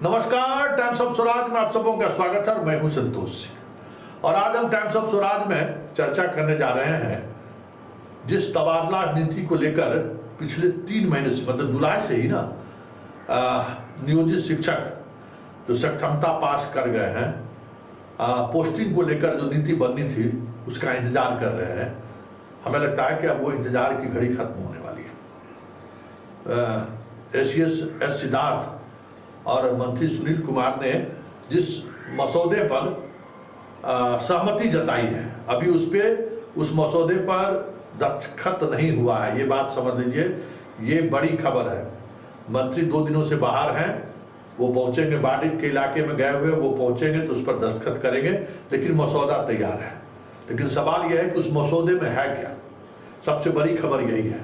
नमस्कार, times of Swaraj में आप सबों का स्वागत है और मैं हूं संतोष सिंह। और आज हम टाइम्स ऑफ स्वराज में चर्चा करने जा रहे हैं जिस तबादला नीति को लेकर पिछले 3 महीने से मतलब जुलाई से ही नियोजित शिक्षक जो सक्षमता पास कर गए हैं, पोस्टिंग को लेकर जो नीति बननी थी उसका इंतजार कर रहे हैं। हमें लगता है कि अब वो इंतजार की घड़ी खत्म होने वाली है। एस सिद्धार्थ और मंत्री सुनील कुमार ने जिस मसौदे पर सहमति जताई है, अभी उस मसौदे पर दस्तखत नहीं हुआ है। ये बात समझ लीजिए, ये बड़ी खबर है। मंत्री 2 दिनों से बाहर हैं, वो पहुंचेंगे, बाडिक के इलाके में गए हुए, वो पहुंचेंगे तो उस पर दस्तखत करेंगे, लेकिन मसौदा तैयार है। लेकिन सवाल यह है कि उस मसौदे में है क्या। सबसे बड़ी खबर यही है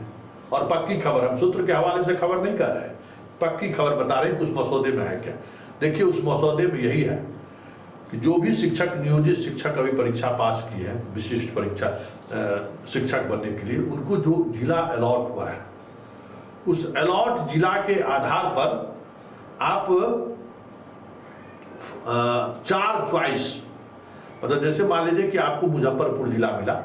और पक्की खबर, हम सूत्र के हवाले से खबर नहीं कर रहे हैं, पक्की खबर बता रहे हैं कि उस मसौदे में है क्या। देखिए, उस मसौदे में यही है कि जो भी शिक्षक, नियोजित शिक्षक अभी परीक्षा पास किए हैं, विशिष्ट परीक्षा शिक्षक बनने के लिए, उनको जो जिला अलॉट हुआ है, उस अलॉट जिला के आधार पर आप 4 चॉइस, मतलब जैसे मान लीजिए कि आपको मुजफ्फरपुर जिला मिला,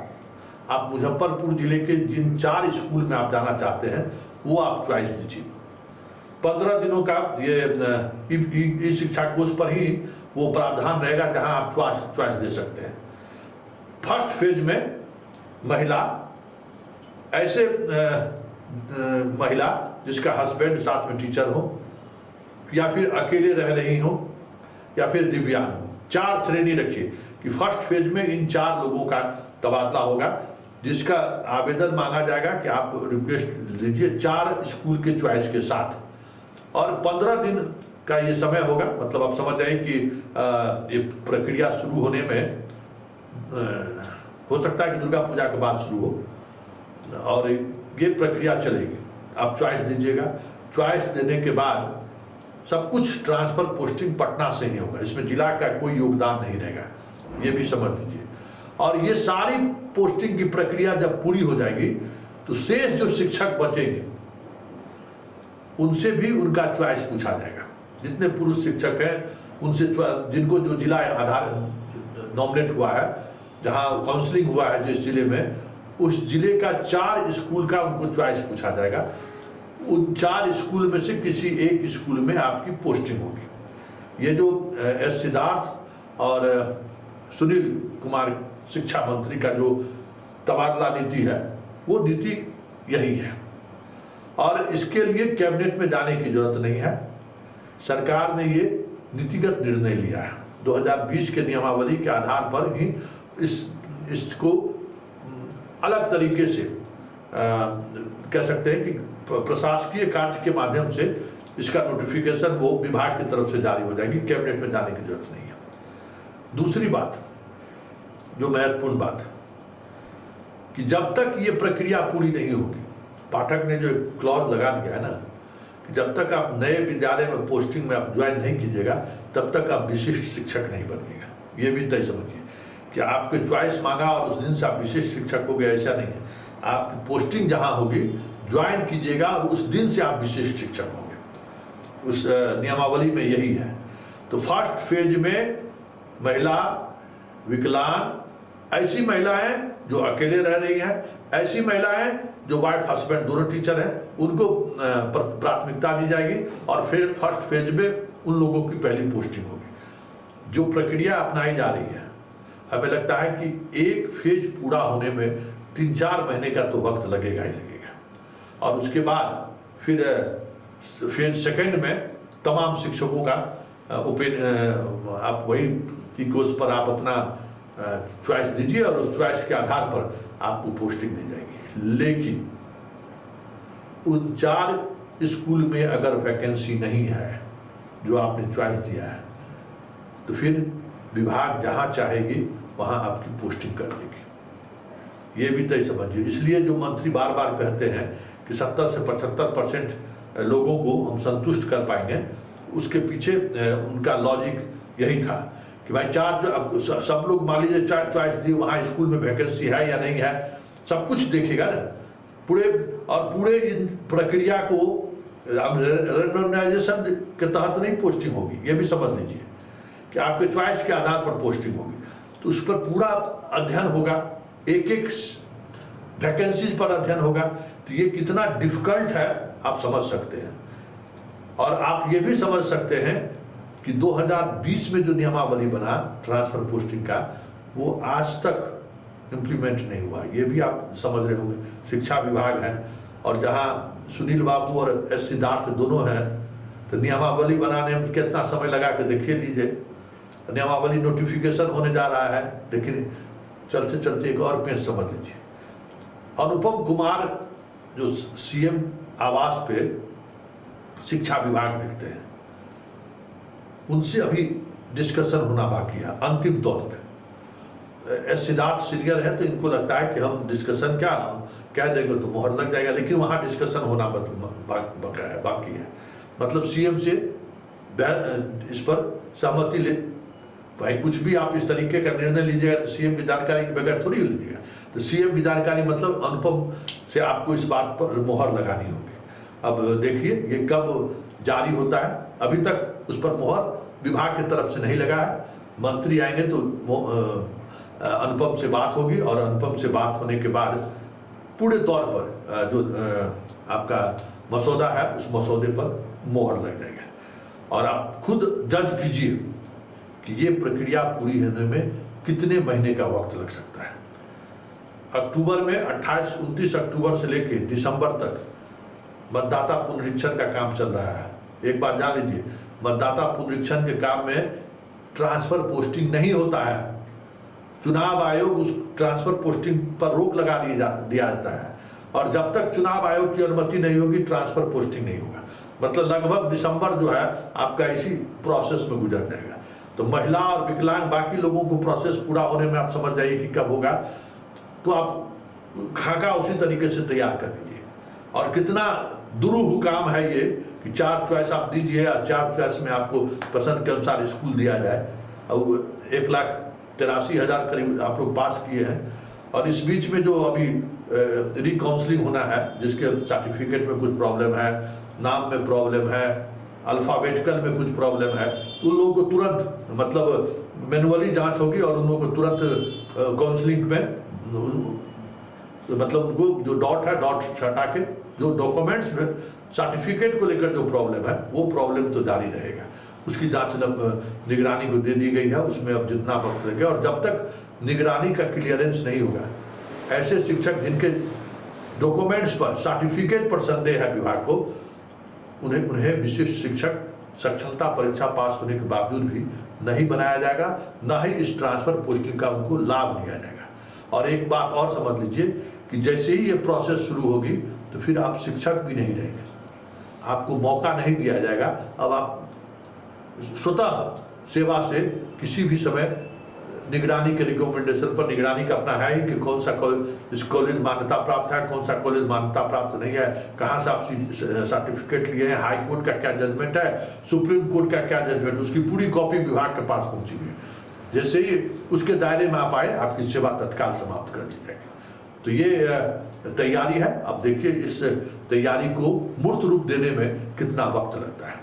आप मुजफ्फरपुर जिले के जिन 4 स्कूल में आप जाना चाहते हैं वो आप चॉइस दीजिए। 15 दिनों का ये शिक्षा कोष पर ही वो प्रावधान रहेगा जहां आप चॉइस दे सकते हैं। फर्स्ट फेज में महिला, ऐसे महिला जिसका हस्बैंड साथ में टीचर हो, या फिर अकेले रह रही हो, या फिर दिव्यांग हो, 4 श्रेणी रखिए कि फर्स्ट फेज में इन 4 लोगों का तबादला होगा, जिसका आवेदन मांगा जाएगा कि आप रिक्वेस्ट दीजिए 4 स्कूल के चॉइस के साथ। और 15 दिन का ये समय होगा, मतलब आप समझ जाइए कि ये प्रक्रिया शुरू होने में हो सकता है कि दुर्गा पूजा के बाद शुरू हो और ये प्रक्रिया चलेगी। आप चॉइस दीजिएगा, चॉइस देने के बाद सब कुछ ट्रांसफर पोस्टिंग पटना से ही होगा, इसमें जिला का कोई योगदान नहीं रहेगा, ये भी समझ लीजिए। और ये सारी पोस्टिंग की प्रक्रिया जब पूरी हो जाएगी तो शेष जो शिक्षक बचेंगे उनसे भी उनका चॉइस पूछा जाएगा। जितने पुरुष शिक्षक हैं उनसे, जिनको जो जिला आधार नॉमिनेट हुआ है, जहां काउंसलिंग हुआ है जिस जिले में, उस जिले का 4 स्कूल का उनको चॉइस पूछा जाएगा। उन 4 स्कूल में से किसी एक स्कूल में आपकी पोस्टिंग होगी। ये जो एस सिद्धार्थ और सुनील कुमार शिक्षा मंत्री का जो तबादला नीति है, वो नीति यही है। और इसके लिए कैबिनेट में जाने की जरूरत नहीं है। सरकार ने ये नीतिगत निर्णय लिया है। 2020 के नियमावली के आधार पर ही इसको अलग तरीके से कह सकते हैं कि प्रशासकीय कार्य के माध्यम से इसका नोटिफिकेशन वो विभाग की तरफ से जारी हो जाएगी, कैबिनेट में जाने की जरूरत नहीं है। दूसरी बात, जो महत्वपूर्ण बात है, कि जब तक ये प्रक्रिया पूरी नहीं होगी, पाठक ने जो क्लॉज लगा दिया है ना कि जब तक आप नए विद्यालय में पोस्टिंग में आप ज्वाइन नहीं कीजिएगा तब तक आप विशिष्ट शिक्षक नहीं बनिएगा। ये भी तय समझिए कि आपके चॉइस मांगा और उस दिन से आप विशिष्ट शिक्षक हो गए, ऐसा नहीं है। आपकी पोस्टिंग जहां होगी ज्वाइन कीजिएगा और उस दिन से आप विशिष्ट शिक्षक होंगे। उस नियमावली में यही है। तो फर्स्ट फेज में महिला, विकलांग, ऐसी महिलाएं जो अकेले रह रही हैं, ऐसी महिलाएं जो वाइफ हस्बैंड दोनों टीचर हैं, उनको प्राथमिकता दी जाएगी। और फिर फर्स्ट फेज में उन लोगों की पहली पोस्टिंग होगी। जो प्रक्रिया अपनाई जा रही है, हमें लगता है कि एक फेज पूरा होने में 3-4 महीने का तो वक्त लगेगा ही लगेगा। और उसके बाद फिर फेज सेकेंड में तमाम शिक्षकों का आप वही इकोस पर आप अपना चॉइस दीजिए और उस चॉइस के आधार पर आपको पोस्टिंग दी जाएगी। लेकिन उन 4 स्कूल में अगर वैकेंसी नहीं है जो आपने चॉइस दिया है, तो फिर विभाग जहां चाहेगी वहां आपकी पोस्टिंग कर देगी। ये भी तय समझिए। इसलिए जो मंत्री बार बार कहते हैं कि 70 से 75% लोगों को हम संतुष्ट कर पाएंगे, उसके पीछे उनका लॉजिक यही था कि भाई 4 जो अब सब लोग मान लीजिए चॉइस दी, वहाँ स्कूल में वैकेंसी है या नहीं है, सब कुछ देखेगा ना पूरे। और पूरे इन प्रक्रिया को रैंडमाइजेशन के तहत नहीं पोस्टिंग होगी, ये भी समझ लीजिए कि आपके चॉइस के आधार पर पोस्टिंग होगी। तो उस पर पूरा अध्ययन होगा, एक एक वैकेंसीज पर अध्ययन होगा। तो ये कितना डिफिकल्ट है आप समझ सकते हैं। और आप ये भी समझ सकते हैं कि 2020 में जो नियमावली बना ट्रांसफर पोस्टिंग का, वो आज तक इम्प्लीमेंट नहीं हुआ। ये भी आप समझ रहे होंगे। शिक्षा विभाग है और जहाँ सुनील बाबू और एस सिद्धार्थ दोनों हैं, तो नियमावली बनाने में कितना समय लगा के देखिए लीजिए। नियमावली नोटिफिकेशन होने जा रहा है, लेकिन चलते चलते एक और पेज समझ लीजिए। अनुपम कुमार जो सीएम आवास पे शिक्षा विभाग देखते हैं, उनसे अभी डिस्कशन होना बाकी है अंतिम तौर पे। एस सिद्धार्थ सीनियर है तो इनको लगता है कि हम डिस्कशन क्या हम कह देंगे तो मोहर लग जाएगा, लेकिन वहाँ डिस्कशन होना बाकी है। मतलब सीएम से इस पर सहमति ले, भाई कुछ भी आप इस तरीके का निर्णय लीजिएगा तो सीएम की जानकारी के बगैर थोड़ी लीजिएगा। तो सीएम की जानकारी मतलब अनुपम से आपको इस बात पर मोहर लगानी होगी। अब देखिए ये कब जारी होता है, अभी तक उस पर मोहर विभाग की तरफ से नहीं लगा है। मंत्री आएंगे तो अनुपम से बात होगी और अनुपम से बात होने के बाद पूरे तौर पर जो आपका मसौदा है उस मसौदे पर मोहर लग जाएगा। और आप खुद जज कीजिए कि ये प्रक्रिया पूरी होने में कितने महीने का वक्त लग सकता है। अक्टूबर में 29 अक्टूबर से लेकर दिसंबर तक मतदाता पुनरीक्षण का काम चल रहा है। एक बात जान लीजिए, मतदाता पुनरीक्षण के काम में ट्रांसफर पोस्टिंग नहीं होता है। चुनाव आयोग उस ट्रांसफर पोस्टिंग पर रोक लगा दिया जाता है और जब तक चुनाव आयोग की अनुमति नहीं होगी ट्रांसफर पोस्टिंग नहीं होगा। मतलब लगभग दिसंबर जो है आपका इसी प्रोसेस में गुजर जाएगा। तो महिला और विकलांग बाकी लोगों को प्रोसेस पूरा होने में आप समझ जाइए कि कब होगा। तो आप खाका उसी तरीके से तैयार कर लीजिए। और कितना दुरूह काम है ये कि 4 चॉइस आप दीजिए और 4 चॉइस में आपको पसंद के अनुसार स्कूल दिया जाए। और 1,83,000 करीब आप लोग पास किए हैं। और इस बीच में जो अभी रिकाउंसलिंग होना है, जिसके सर्टिफिकेट में कुछ प्रॉब्लम है, नाम में प्रॉब्लम है, अल्फ़ाबेटिकल में कुछ प्रॉब्लम है, उन लोगों को तुरंत मतलब मैनुअली जांच होगी और उन लोगों को तुरंत काउंसलिंग में मतलब उनको जो डॉट है डॉट हटा के जो डॉक्यूमेंट्स में सर्टिफिकेट को लेकर जो प्रॉब्लम है वो प्रॉब्लम तो जारी रहेगा। उसकी जांच निगरानी को दे दी गई है, उसमें अब जितना वक्त लगे। और जब तक निगरानी का क्लियरेंस नहीं होगा, ऐसे शिक्षक जिनके डॉक्यूमेंट्स पर सर्टिफिकेट पर संदेह है विभाग को, उन्हें विशिष्ट शिक्षक सक्षमता परीक्षा पास होने के बावजूद भी नहीं बनाया जाएगा, न ही इस ट्रांसफर पोस्टिंग का उनको लाभ दिया जाएगा। और एक बात और समझ लीजिए कि जैसे ही ये प्रोसेस शुरू होगी तो फिर आप शिक्षक भी नहीं रहेंगे, आपको मौका नहीं दिया जाएगा। अब आप स्वतः सेवा से किसी भी समय निगरानी के रिकमेंडेशन पर, निगरानी का अपना है ही कि कौन सा इस कॉलेज मान्यता प्राप्त है, कौन सा कॉलेज मान्यता प्राप्त नहीं है, कहाँ से आप सर्टिफिकेट लिए हैं, हाई कोर्ट का क्या जजमेंट है, सुप्रीम कोर्ट का क्या जजमेंट, उसकी पूरी कॉपी विभाग के पास पहुंची हुई है। जैसे ही उसके दायरे में आप आए, आपकी सेवा तत्काल समाप्त कर दी जाएगी। तो ये तैयारी है। अब देखिए इस तैयारी को मूर्त रूप देने में कितना वक्त लगता है।